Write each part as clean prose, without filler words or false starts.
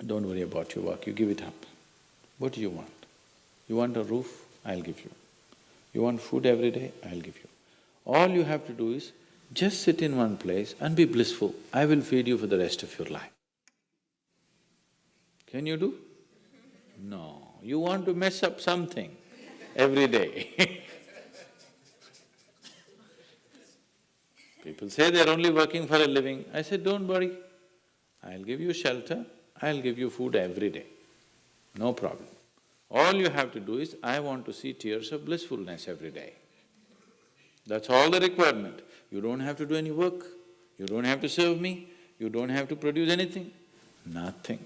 Don't worry about your work, you give it up. What do you want? You want a roof? I'll give you. You want food every day? I'll give you. All you have to do is just sit in one place and be blissful. I will feed you for the rest of your life. Can you do? No, you want to mess up something every day. People say they're only working for a living. I said, don't worry, I'll give you shelter, I'll give you food every day, no problem. All you have to do is, I want to see tears of blissfulness every day. That's all the requirement. You don't have to do any work, you don't have to serve me, you don't have to produce anything, nothing.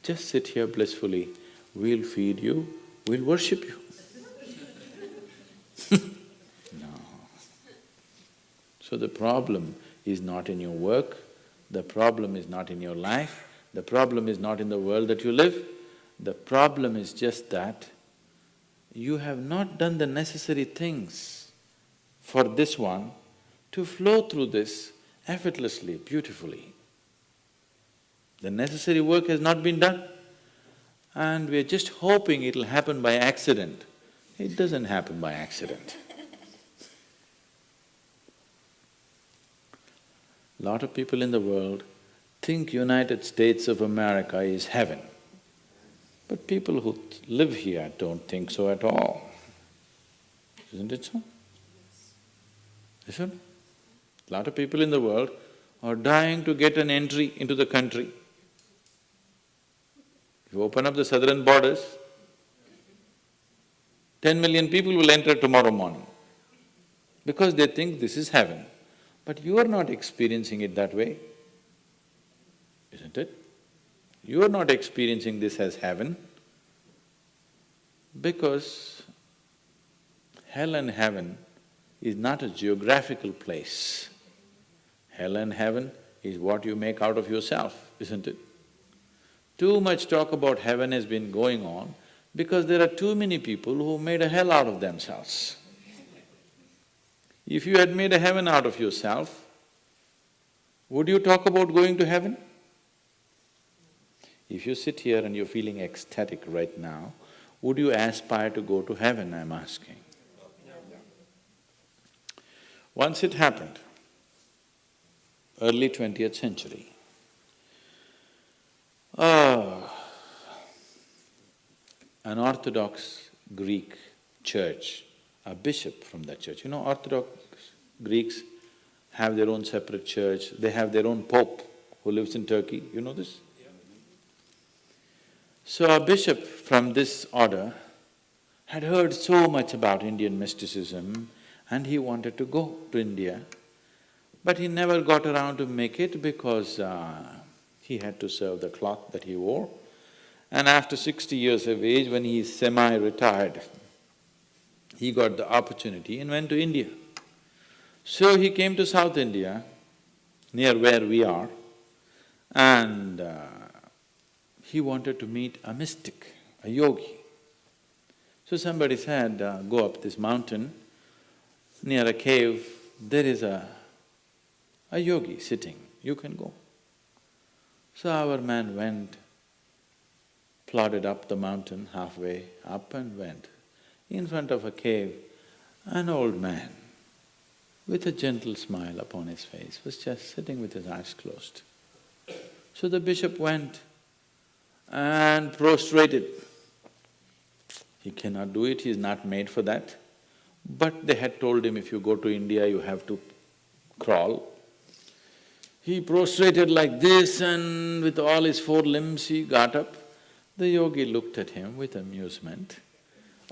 Just sit here blissfully, we'll feed you, we'll worship you. No. So the problem is not in your work, the problem is not in your life, the problem is not in the world that you live, the problem is just that you have not done the necessary things for this one to flow through this effortlessly, beautifully. The necessary work has not been done and we're just hoping it'll happen by accident. It doesn't happen by accident. Lot of people in the world think United States of America is heaven. But people who live here don't think so at all. Isn't it so? Isn't it? A lot of people in the world are dying to get an entry into the country. You open up the southern borders, 10 million people will enter tomorrow morning because they think this is heaven. But you are not experiencing it that way, isn't it? You are not experiencing this as heaven because hell and heaven is not a geographical place. Hell and heaven is what you make out of yourself, isn't it? Too much talk about heaven has been going on because there are too many people who made a hell out of themselves. If you had made a heaven out of yourself, would you talk about going to heaven? If you sit here and you're feeling ecstatic right now, would you aspire to go to heaven, I'm asking? Once it happened, early 20th century, an Orthodox Greek church, a bishop from that church, you know, Orthodox Greeks have their own separate church, they have their own pope who lives in Turkey, you know this? So a bishop from this order had heard so much about Indian mysticism and he wanted to go to India, but he never got around to make it because he had to serve the cloth that he wore. And after 60 years of age, when he is semi-retired, he got the opportunity and went to India. So he came to South India, near where we are, and he wanted to meet a mystic, a yogi. So somebody said, go up this mountain, near a cave, there is a yogi sitting, you can go. So our man went, plodded up the mountain, halfway up and went. In front of a cave, an old man with a gentle smile upon his face was just sitting with his eyes closed. So the bishop went and prostrated. He cannot do it, he is not made for that. But they had told him, if you go to India, you have to crawl. He prostrated like this and with all his four limbs he got up. The yogi looked at him with amusement.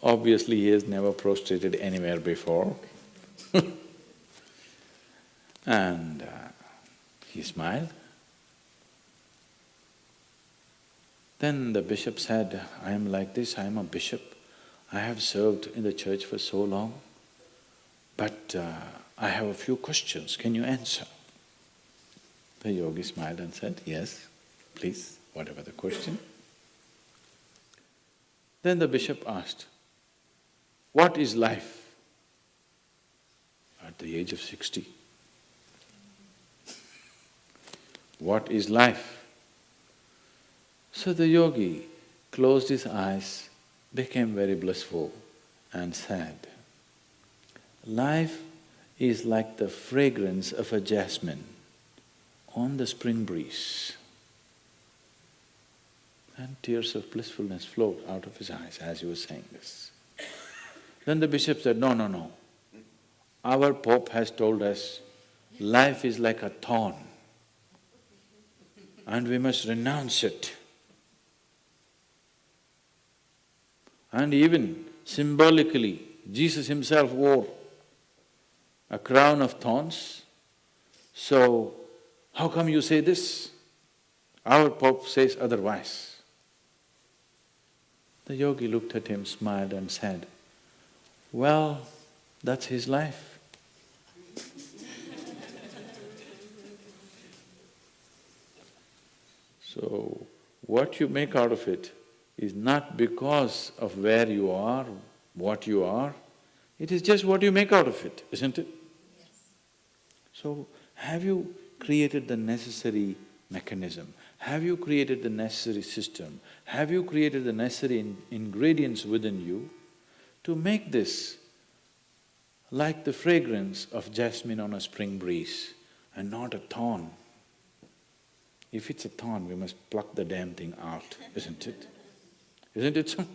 Obviously, he has never prostrated anywhere before. And he smiled. Then the bishop said, I am like this, I am a bishop. I have served in the church for so long, but I have a few questions, can you answer? The yogi smiled and said, yes, please, whatever the question. Then the bishop asked, what is life? At the age of 60. What is life? So the yogi closed his eyes, became very blissful and said, life is like the fragrance of a jasmine on the spring breeze. And tears of blissfulness flowed out of his eyes as he was saying this. Then the bishop said, no, no, no. Our Pope has told us life is like a thorn and we must renounce it. And even symbolically, Jesus himself wore a crown of thorns. So, how come you say this? Our Pope says otherwise. The yogi looked at him, smiled and said, well, that's his life. So, what you make out of it is not because of where you are, what you are, it is just what you make out of it, isn't it? Yes. So, have you created the necessary mechanism? Have you created the necessary system? Have you created the necessary ingredients within you to make this like the fragrance of jasmine on a spring breeze and not a thorn? If it's a thorn, we must pluck the damn thing out, isn't it? Isn't it so?